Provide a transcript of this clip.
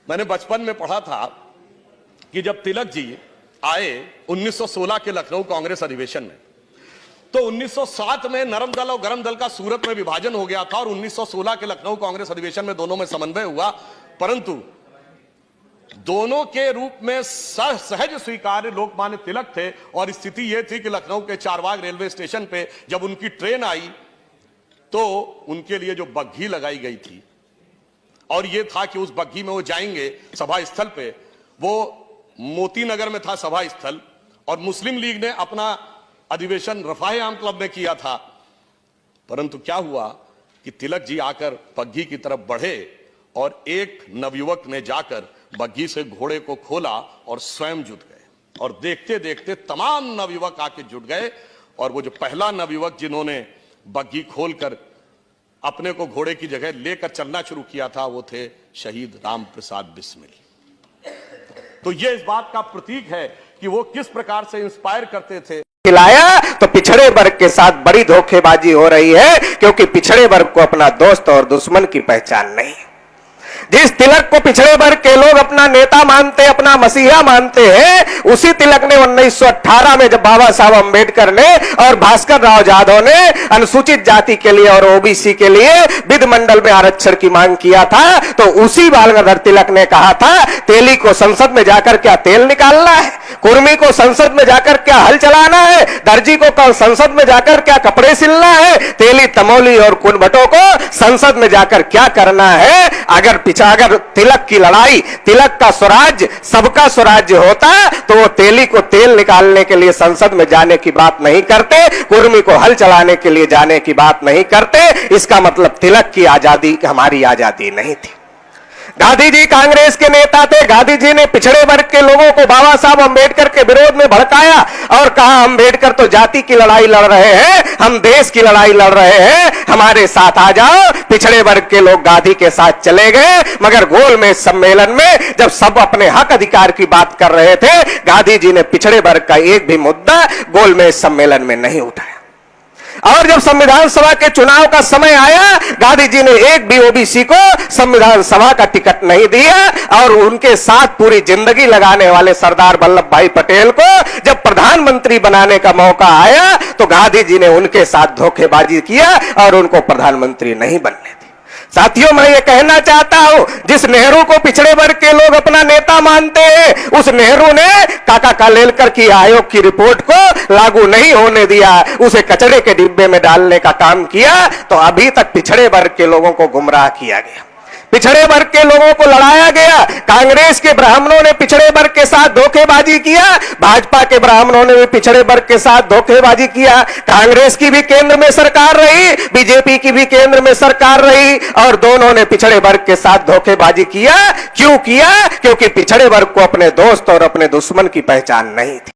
मैंने बचपन में पढ़ा था कि जब तिलक जी आए 1916 के लखनऊ कांग्रेस अधिवेशन में, तो 1907 में नरम दल और गरम दल का सूरत में विभाजन हो गया था और 1916 के लखनऊ कांग्रेस अधिवेशन में दोनों में समन्वय हुआ, परंतु दोनों के रूप में सहज स्वीकार्य लोकमान्य तिलक थे। और स्थिति यह थी कि लखनऊ के चारबाग रेलवे स्टेशन पे जब उनकी ट्रेन आई तो उनके लिए जो बग्घी लगाई गई थी और यह था कि उस बग्घी में वो जाएंगे सभा स्थल पे, वो मोती नगर में था सभा स्थल, और मुस्लिम लीग ने अपना अधिवेशन रफाए आम क्लब में किया था। परंतु क्या हुआ कि तिलक जी आकर बग्घी की तरफ बढ़े और एक नवयुवक ने जाकर बग्घी से घोड़े को खोला और स्वयं जुट गए, और देखते देखते तमाम नवयुवक आके जुट गए। और वो जो पहला नवयुवक जिन्होंने बग्घी खोलकर अपने को घोड़े की जगह लेकर चलना शुरू किया था वो थे शहीद राम प्रसाद बिस्मिल। तो ये इस बात का प्रतीक है कि वो किस प्रकार से इंस्पायर करते थे। खिलाया तो पिछड़े वर्ग के साथ बड़ी धोखेबाजी हो रही है, क्योंकि पिछड़े वर्ग को अपना दोस्त और दुश्मन की पहचान नहीं। जिस तिलक को पिछड़े वर्ग के लोग अपना नेता मानते, अपना मसीहा मानते हैं, उसी तिलक ने 1918 में जब बाबा साहब अंबेडकर ने और भास्कर राव जाधव ने अनुसूचित जाति के लिए और ओबीसी के लिए विधि मंडल में आरक्षण की मांग किया था, तो उसी बाल गंगाधर तिलक ने कहा था तेली को संसद में जाकर क्या तेल निकालना है, कुर्मी को संसद में जाकर क्या हल चलाना है, दर्जी को कल संसद में जाकर क्या कपड़े सिलना है, तेली तमोली और कुनभटों को संसद में जाकर क्या करना है। अगर तिलक की लड़ाई, तिलक का स्वराज्य सबका स्वराज्य होता तो वो तेली को तेल निकालने के लिए संसद में जाने की बात नहीं करते, कुर्मी को हल चलाने के लिए जाने की बात नहीं करते। इसका मतलब तिलक की आजादी हमारी आजादी नहीं थी। गांधी जी कांग्रेस के नेता थे। गांधी जी ने पिछड़े वर्ग के लोगों को बाबा साहब अंबेडकर के विरोध में भड़काया और कहा अंबेडकर तो जाति की लड़ाई लड़ रहे हैं, हम देश की लड़ाई लड़ रहे हैं, हमारे साथ आ जाओ। पिछड़े वर्ग के लोग गांधी के साथ चले गए, मगर गोलमेज सम्मेलन में जब सब अपने हक अधिकार की बात कर रहे थे, गांधी जी ने पिछड़े वर्ग का एक भी मुद्दा गोलमेज सम्मेलन में नहीं उठाया। और जब संविधान सभा के चुनाव का समय आया, गांधी जी ने एक भी ओबीसी को संविधान सभा का टिकट नहीं दिया, और उनके साथ पूरी जिंदगी लगाने वाले सरदार वल्लभ भाई पटेल को जब प्रधानमंत्री बनाने का मौका आया तो गांधी जी ने उनके साथ धोखेबाजी किया और उनको प्रधानमंत्री नहीं बनने दी। साथियों, मैं ये कहना चाहता हूं, जिस नेहरू को पिछड़े वर्ग के लोग अपना नेता मानते हैं, उस नेहरू ने काका कालेलकर की आयोग की रिपोर्ट को लागू नहीं होने दिया, उसे कचरे के डिब्बे में डालने का काम किया, तो अभी तक पिछड़े वर्ग के लोगों को गुमराह किया गया, पिछड़े वर्ग के लोगों को लड़ाया गया। कांग्रेस के ब्राह्मणों ने पिछड़े वर्ग के साथ धोखेबाजी किया, भाजपा के ब्राह्मणों ने भी पिछड़े वर्ग के साथ धोखेबाजी किया। कांग्रेस की भी केंद्र में सरकार रही, बीजेपी की भी केंद्र में सरकार रही, और दोनों ने पिछड़े वर्ग के साथ धोखेबाजी किया। क्यों किया? क्योंकि पिछड़े वर्ग को अपने दोस्त और अपने दुश्मन की पहचान नहीं थी।